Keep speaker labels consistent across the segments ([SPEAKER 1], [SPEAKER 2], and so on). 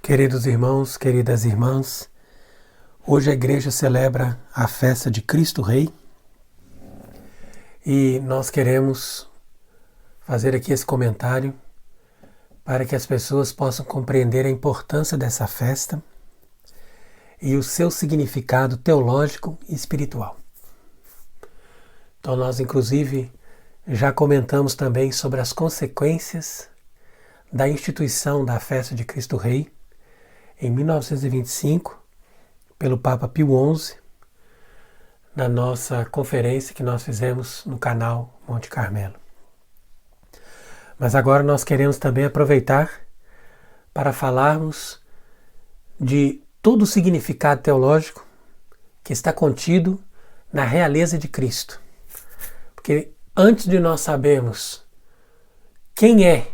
[SPEAKER 1] Queridos irmãos, queridas irmãs, hoje a igreja celebra a festa de Cristo Rei e nós queremos fazer aqui esse comentário para que as pessoas possam compreender a importância dessa festa e o seu significado teológico e espiritual. Então nós inclusive já comentamos também sobre as consequências da instituição da festa de Cristo Rei em 1925, pelo Papa Pio XI, na nossa conferência que nós fizemos no canal Monte Carmelo. Mas agora nós queremos também aproveitar para falarmos de todo o significado teológico que está contido na realeza de Cristo. Porque antes de nós sabermos quem é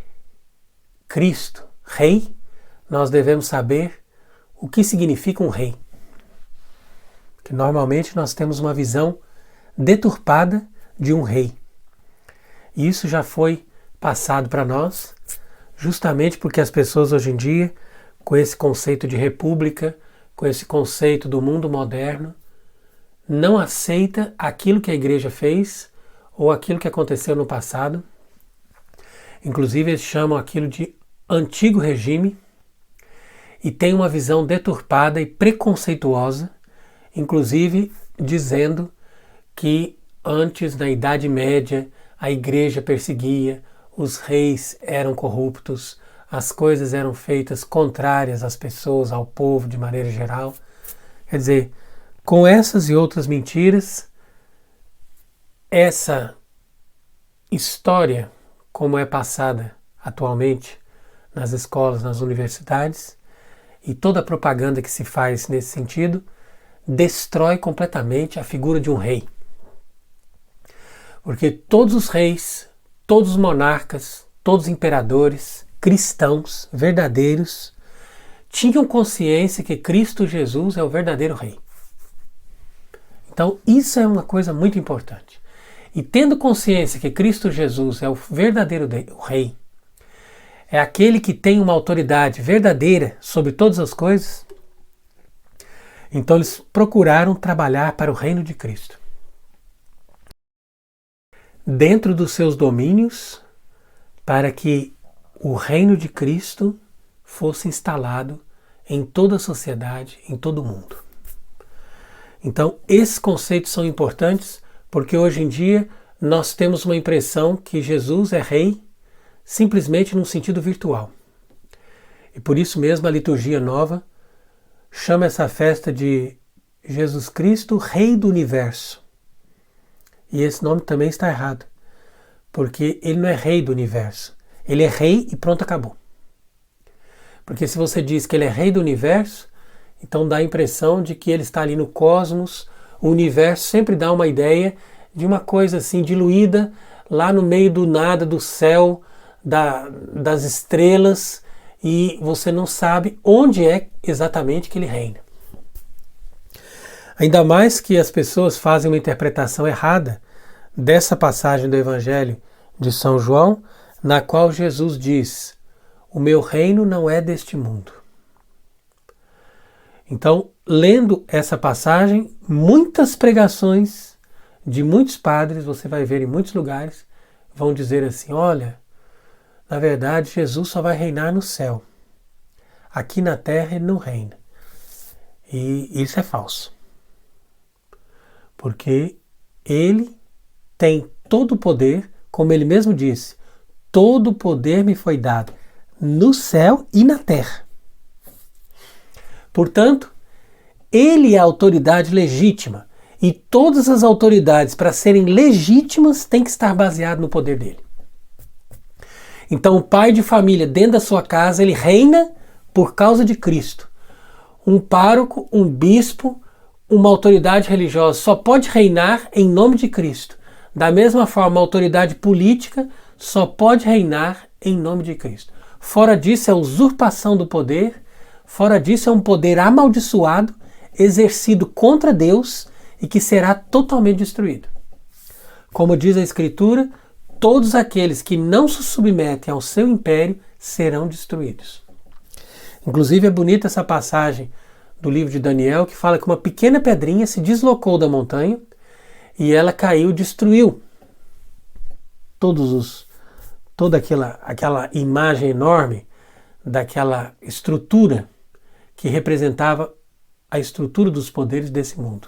[SPEAKER 1] Cristo, Rei, nós devemos saber o que significa um rei. Porque normalmente nós temos uma visão deturpada de um rei. E isso já foi passado para nós, justamente porque as pessoas hoje em dia, com esse conceito de república, com esse conceito do mundo moderno, não aceita aquilo que a igreja fez ou aquilo que aconteceu no passado. Inclusive eles chamam aquilo de antigo regime, e tem uma visão deturpada e preconceituosa, inclusive dizendo que antes, na Idade Média, a igreja perseguia, os reis eram corruptos, as coisas eram feitas contrárias às pessoas, ao povo de maneira geral. Quer dizer, com essas e outras mentiras, essa história, como é passada atualmente nas escolas, nas universidades, e toda a propaganda que se faz nesse sentido, destrói completamente a figura de um rei. Porque todos os reis, todos os monarcas, todos os imperadores, cristãos, verdadeiros, tinham consciência que Cristo Jesus é o verdadeiro rei. Então isso é uma coisa muito importante. E tendo consciência que Cristo Jesus é o verdadeiro rei, é aquele que tem uma autoridade verdadeira sobre todas as coisas, então eles procuraram trabalhar para o reino de Cristo. Dentro dos seus domínios, para que o reino de Cristo fosse instalado em toda a sociedade, em todo o mundo. Então, esses conceitos são importantes porque hoje em dia nós temos uma impressão que Jesus é rei simplesmente num sentido virtual. E por isso mesmo a liturgia nova chama essa festa de Jesus Cristo, Rei do Universo. E esse nome também está errado, porque ele não é rei do universo. Ele é rei e pronto, acabou. Porque se você diz que ele é rei do universo, então dá a impressão de que ele está ali no cosmos. O universo sempre dá uma ideia de uma coisa assim diluída lá no meio do nada, do céu, das estrelas, e você não sabe onde é exatamente que ele reina. Ainda mais que as pessoas fazem uma interpretação errada dessa passagem do Evangelho de São João, na qual Jesus diz: o meu reino não é deste mundo. Então, lendo essa passagem, muitas pregações de muitos padres, você vai ver em muitos lugares, vão dizer assim: olha, na verdade Jesus só vai reinar no céu. Aqui na terra ele não reina. E isso é falso. Porque ele tem todo o poder, como ele mesmo disse, todo o poder me foi dado no céu e na terra. Portanto, ele é a autoridade legítima. E todas as autoridades, para serem legítimas, têm que estar baseadas no poder dele. Então, o pai de família, dentro da sua casa, ele reina por causa de Cristo. Um pároco, um bispo, uma autoridade religiosa só pode reinar em nome de Cristo. Da mesma forma, a autoridade política só pode reinar em nome de Cristo. Fora disso é usurpação do poder, fora disso é um poder amaldiçoado, exercido contra Deus e que será totalmente destruído. Como diz a Escritura, todos aqueles que não se submetem ao seu império serão destruídos. Inclusive é bonita essa passagem do livro de Daniel que fala que uma pequena pedrinha se deslocou da montanha e ela caiu e destruiu toda aquela imagem enorme daquela estrutura que representava a estrutura dos poderes desse mundo.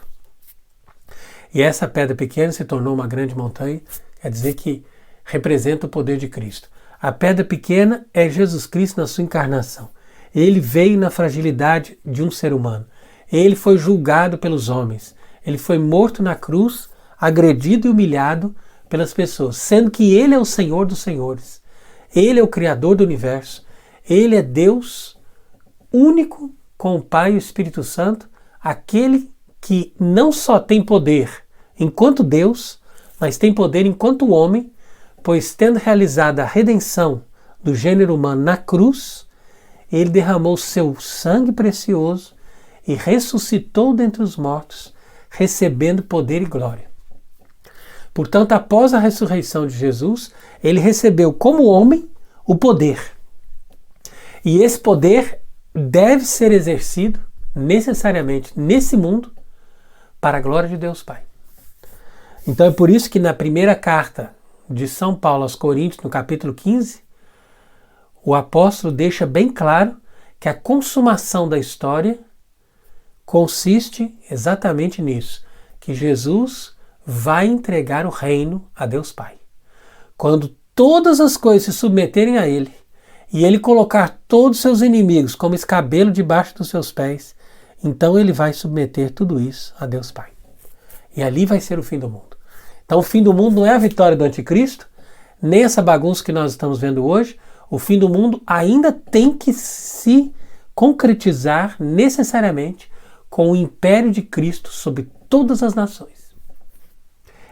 [SPEAKER 1] E essa pedra pequena se tornou uma grande montanha, quer dizer que representa o poder de Cristo. A pedra pequena é Jesus Cristo na sua encarnação. Ele veio na fragilidade de um ser humano. Ele foi julgado pelos homens. Ele foi morto na cruz, agredido e humilhado pelas pessoas, sendo que Ele é o Senhor dos Senhores. Ele é o Criador do universo. Ele é Deus único com o Pai e o Espírito Santo, aquele que não só tem poder enquanto Deus, mas tem poder enquanto homem, pois tendo realizado a redenção do gênero humano na cruz, Ele derramou seu sangue precioso e ressuscitou dentre os mortos, recebendo poder e glória. Portanto, após a ressurreição de Jesus, Ele recebeu como homem o poder. E esse poder deve ser exercido necessariamente nesse mundo para a glória de Deus Pai. Então é por isso que na primeira carta de São Paulo aos Coríntios, no capítulo 15, o apóstolo deixa bem claro que a consumação da história consiste exatamente nisso, que Jesus vai entregar o reino a Deus Pai. Quando todas as coisas se submeterem a Ele, e Ele colocar todos os seus inimigos como escabelo debaixo dos seus pés, então Ele vai submeter tudo isso a Deus Pai. E ali vai ser o fim do mundo. Então o fim do mundo não é a vitória do anticristo, nem essa bagunça que nós estamos vendo hoje. O fim do mundo ainda tem que se concretizar necessariamente com o império de Cristo sobre todas as nações.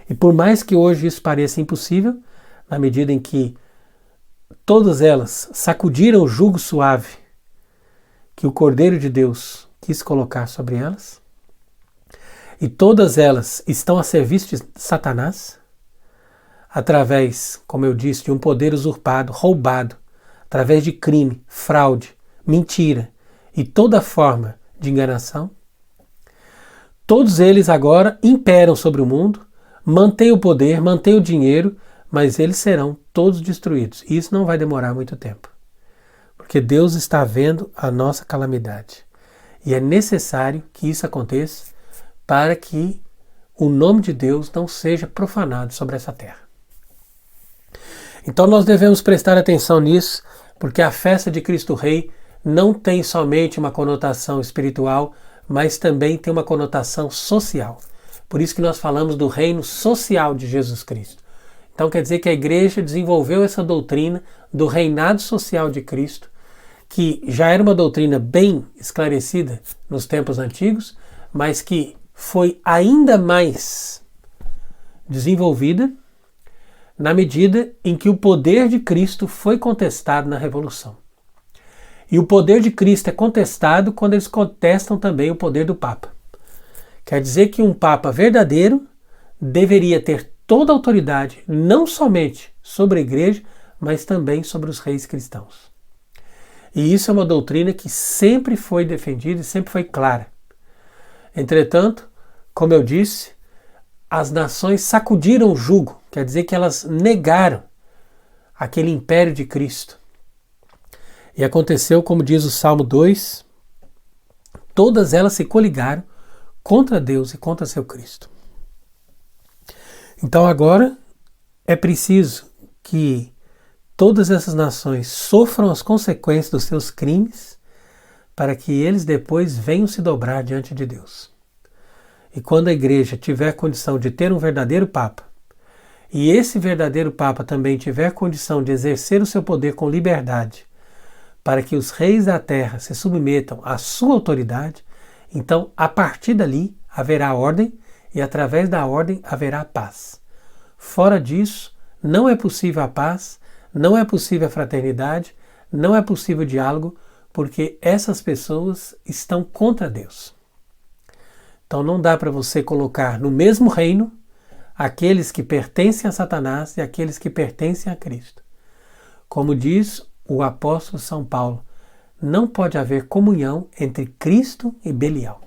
[SPEAKER 1] E por mais que hoje isso pareça impossível, na medida em que todas elas sacudiram o jugo suave que o Cordeiro de Deus quis colocar sobre elas, e todas elas estão a serviço de Satanás, através, como eu disse, de um poder usurpado, roubado, através de crime, fraude, mentira e toda forma de enganação. Todos eles agora imperam sobre o mundo, mantêm o poder, mantêm o dinheiro, mas eles serão todos destruídos. E isso não vai demorar muito tempo, porque Deus está vendo a nossa calamidade. E é necessário que isso aconteça para que o nome de Deus não seja profanado sobre essa terra. Então nós devemos prestar atenção nisso, porque a festa de Cristo Rei não tem somente uma conotação espiritual, mas também tem uma conotação social. Por isso que nós falamos do reino social de Jesus Cristo. Então quer dizer que a igreja desenvolveu essa doutrina do reinado social de Cristo, que já era uma doutrina bem esclarecida nos tempos antigos, mas que foi ainda mais desenvolvida na medida em que o poder de Cristo foi contestado na Revolução. E o poder de Cristo é contestado quando eles contestam também o poder do Papa. Quer dizer que um Papa verdadeiro deveria ter toda a autoridade, não somente sobre a igreja, mas também sobre os reis cristãos. E isso é uma doutrina que sempre foi defendida e sempre foi clara. Entretanto, como eu disse, as nações sacudiram o jugo, quer dizer que elas negaram aquele império de Cristo. E aconteceu, como diz o Salmo 2, todas elas se coligaram contra Deus e contra seu Cristo. Então agora é preciso que todas essas nações sofram as consequências dos seus crimes para que eles depois venham se dobrar diante de Deus. E quando a igreja tiver condição de ter um verdadeiro Papa, e esse verdadeiro Papa também tiver condição de exercer o seu poder com liberdade, para que os reis da terra se submetam à sua autoridade, então a partir dali haverá ordem e através da ordem haverá paz. Fora disso, não é possível a paz, não é possível a fraternidade, não é possível o diálogo, porque essas pessoas estão contra Deus. Então não dá para você colocar no mesmo reino aqueles que pertencem a Satanás e aqueles que pertencem a Cristo. Como diz o apóstolo São Paulo, não pode haver comunhão entre Cristo e Belial.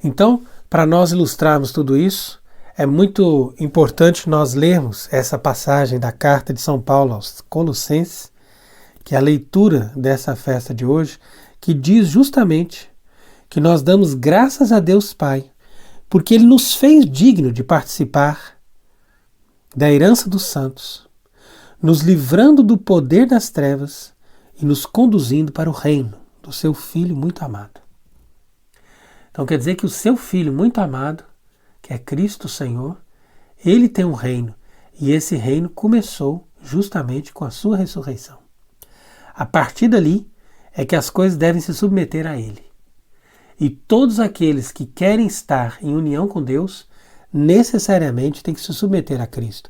[SPEAKER 1] Então, para nós ilustrarmos tudo isso, é muito importante nós lermos essa passagem da carta de São Paulo aos Colossenses, que é a leitura dessa festa de hoje, que diz justamente que nós damos graças a Deus Pai, porque Ele nos fez digno de participar da herança dos santos, nos livrando do poder das trevas e nos conduzindo para o reino do seu Filho muito amado. Então quer dizer que o seu Filho muito amado, que é Cristo Senhor, Ele tem um reino, e esse reino começou justamente com a sua ressurreição. A partir dali é que as coisas devem se submeter a Ele. E todos aqueles que querem estar em união com Deus, necessariamente têm que se submeter a Cristo.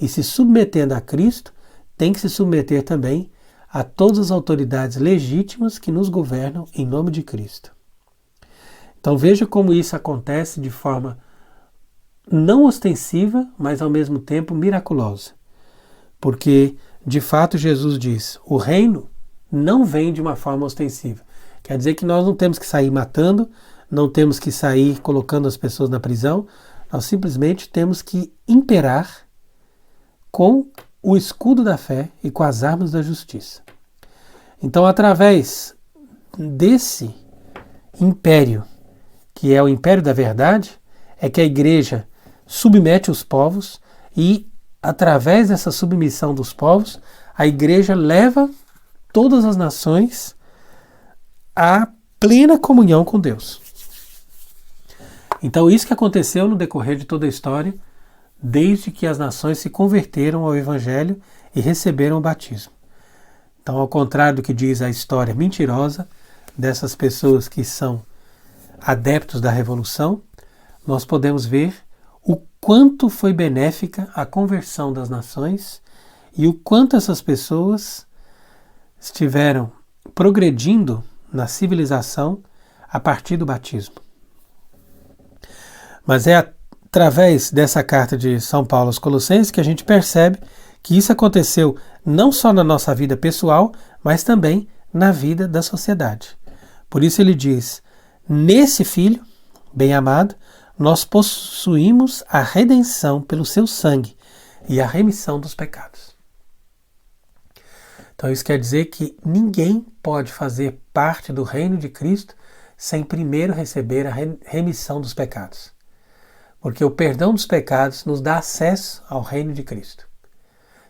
[SPEAKER 1] E se submetendo a Cristo, tem que se submeter também a todas as autoridades legítimas que nos governam em nome de Cristo. Então veja como isso acontece de forma não ostensiva, mas ao mesmo tempo miraculosa. Porque, de fato, Jesus diz, o reino não vem de uma forma ostensiva. Quer dizer que nós não temos que sair matando, não temos que sair colocando as pessoas na prisão, nós simplesmente temos que imperar com o escudo da fé e com as armas da justiça. Então, através desse império, que é o império da verdade, é que a igreja submete os povos e, através dessa submissão dos povos, a igreja leva todas as nações à plena comunhão com Deus. Então, isso que aconteceu no decorrer de toda a história, desde que as nações se converteram ao Evangelho e receberam o batismo. Então, ao contrário do que diz a história mentirosa dessas pessoas que são adeptos da revolução, nós podemos ver o quanto foi benéfica a conversão das nações e o quanto essas pessoas estiveram progredindo na civilização a partir do batismo. Mas é através dessa carta de São Paulo aos Colossenses que a gente percebe que isso aconteceu não só na nossa vida pessoal, mas também na vida da sociedade. Por isso ele diz, nesse Filho, bem amado, nós possuímos a redenção pelo seu sangue e a remissão dos pecados. Então isso quer dizer que ninguém pode fazer parte do reino de Cristo sem primeiro receber a remissão dos pecados. Porque o perdão dos pecados nos dá acesso ao reino de Cristo.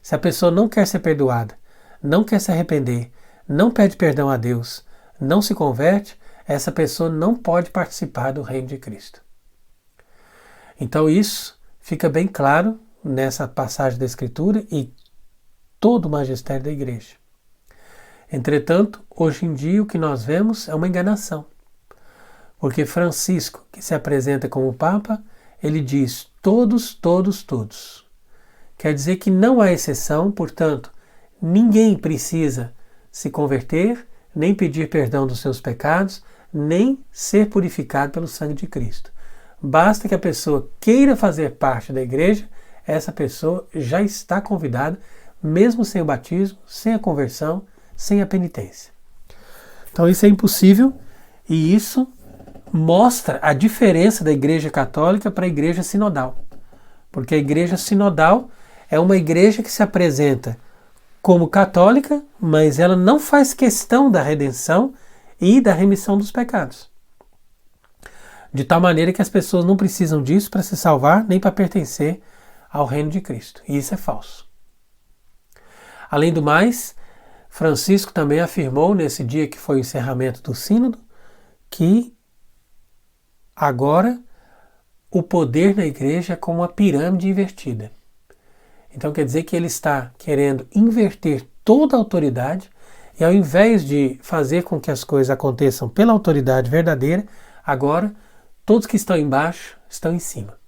[SPEAKER 1] Se a pessoa não quer ser perdoada, não quer se arrepender, não pede perdão a Deus, não se converte, essa pessoa não pode participar do reino de Cristo. Então isso fica bem claro nessa passagem da Escritura e todo o magistério da igreja. Entretanto, hoje em dia o que nós vemos é uma enganação. Porque Francisco, que se apresenta como Papa, ele diz todos, todos, todos. Quer dizer que não há exceção, portanto, ninguém precisa se converter, nem pedir perdão dos seus pecados, nem ser purificado pelo sangue de Cristo. Basta que a pessoa queira fazer parte da igreja, essa pessoa já está convidada, mesmo sem o batismo, sem a conversão, sem a penitência. Então isso é impossível e isso mostra a diferença da igreja católica para a igreja sinodal. Porque a igreja sinodal é uma igreja que se apresenta como católica, mas ela não faz questão da redenção e da remissão dos pecados. De tal maneira que as pessoas não precisam disso para se salvar, nem para pertencer ao reino de Cristo. E isso é falso. Além do mais, Francisco também afirmou, nesse dia que foi o encerramento do sínodo, que agora o poder na igreja é como uma pirâmide invertida. Então quer dizer que ele está querendo inverter toda a autoridade e ao invés de fazer com que as coisas aconteçam pela autoridade verdadeira, agora todos que estão embaixo estão em cima.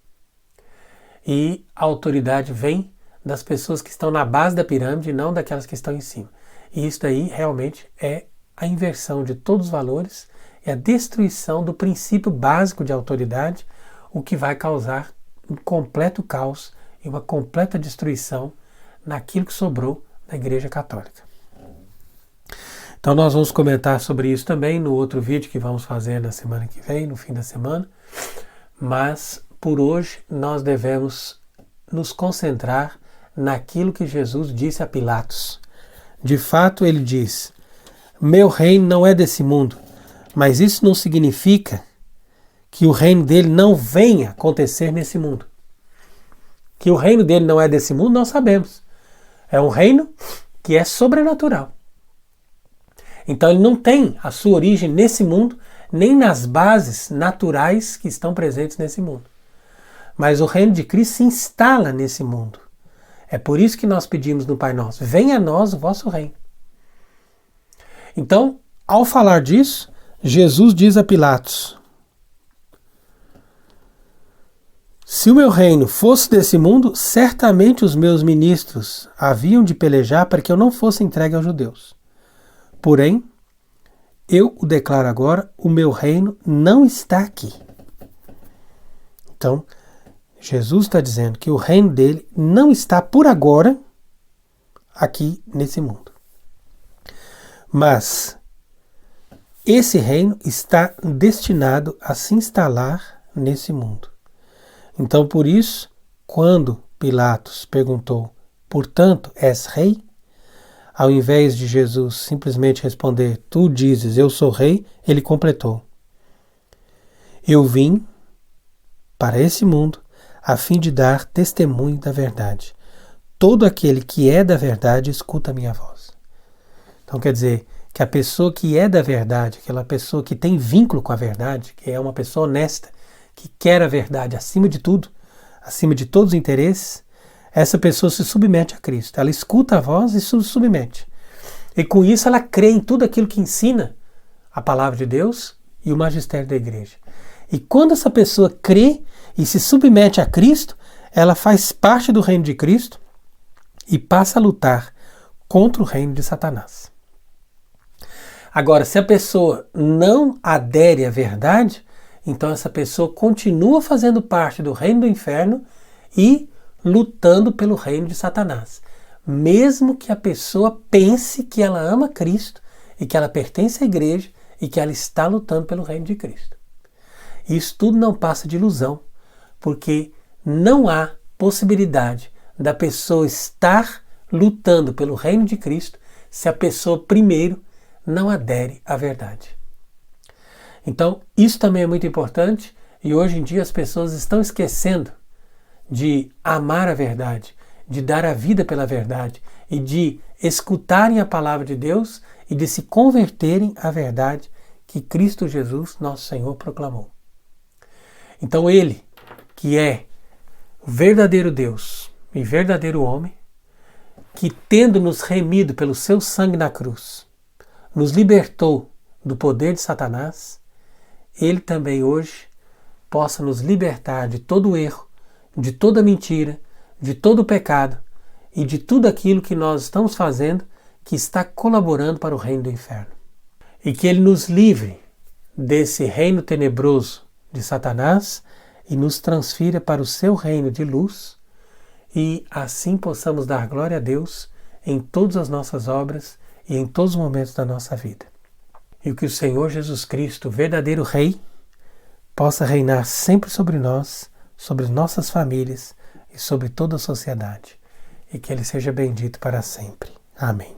[SPEAKER 1] E a autoridade vem das pessoas que estão na base da pirâmide e não daquelas que estão em cima. E isso daí realmente é a inversão de todos os valores e a destruição do princípio básico de autoridade, o que vai causar um completo caos e uma completa destruição naquilo que sobrou da Igreja Católica. Então nós vamos comentar sobre isso também no outro vídeo que vamos fazer na semana que vem, no fim da semana. Mas por hoje nós devemos nos concentrar naquilo que Jesus disse a Pilatos. De fato, ele diz: meu reino não é desse mundo, mas isso não significa que o reino dele não venha acontecer nesse mundo. Que o reino dele não é desse mundo, nós sabemos. É um reino que é sobrenatural. Então ele não tem a sua origem nesse mundo, nem nas bases naturais que estão presentes nesse mundo. Mas o reino de Cristo se instala nesse mundo. É por isso que nós pedimos no Pai Nosso: venha a nós o vosso reino. Então, ao falar disso, Jesus diz a Pilatos: se o meu reino fosse desse mundo, certamente os meus ministros haviam de pelejar para que eu não fosse entregue aos judeus. Porém, eu o declaro agora, o meu reino não está aqui. Então, Jesus está dizendo que o reino dele não está por agora aqui nesse mundo. Mas esse reino está destinado a se instalar nesse mundo. Então, por isso, quando Pilatos perguntou: portanto, és rei? Ao invés de Jesus simplesmente responder: tu dizes, eu sou rei, ele completou: eu vim para esse mundo a fim de dar testemunho da verdade. Todo aquele que é da verdade escuta a minha voz. Então quer dizer que a pessoa que é da verdade, aquela pessoa que tem vínculo com a verdade, que é uma pessoa honesta, que quer a verdade acima de tudo, acima de todos os interesses, essa pessoa se submete a Cristo. Ela escuta a voz e se submete. E com isso ela crê em tudo aquilo que ensina a palavra de Deus e o magistério da igreja. E quando essa pessoa crê e se submete a Cristo, ela faz parte do reino de Cristo e passa a lutar contra o reino de Satanás. Agora, se a pessoa não adere à verdade, então essa pessoa continua fazendo parte do reino do inferno e lutando pelo reino de Satanás. Mesmo que a pessoa pense que ela ama Cristo e que ela pertence à igreja e que ela está lutando pelo reino de Cristo. Isso tudo não passa de ilusão, porque não há possibilidade da pessoa estar lutando pelo reino de Cristo se a pessoa primeiro não adere à verdade. Então, isso também é muito importante e hoje em dia as pessoas estão esquecendo de amar a verdade, de dar a vida pela verdade e de escutarem a palavra de Deus e de se converterem à verdade que Cristo Jesus, nosso Senhor, proclamou. Então ele, que é o verdadeiro Deus e verdadeiro homem, que tendo nos remido pelo seu sangue na cruz, nos libertou do poder de Satanás, ele também hoje possa nos libertar de todo o erro, de toda mentira, de todo o pecado e de tudo aquilo que nós estamos fazendo que está colaborando para o reino do inferno. E que ele nos livre desse reino tenebroso de Satanás e nos transfira para o seu reino de luz e assim possamos dar glória a Deus em todas as nossas obras e em todos os momentos da nossa vida. E que o Senhor Jesus Cristo, verdadeiro Rei, possa reinar sempre sobre nós, sobre nossas famílias e sobre toda a sociedade. E que Ele seja bendito para sempre. Amém.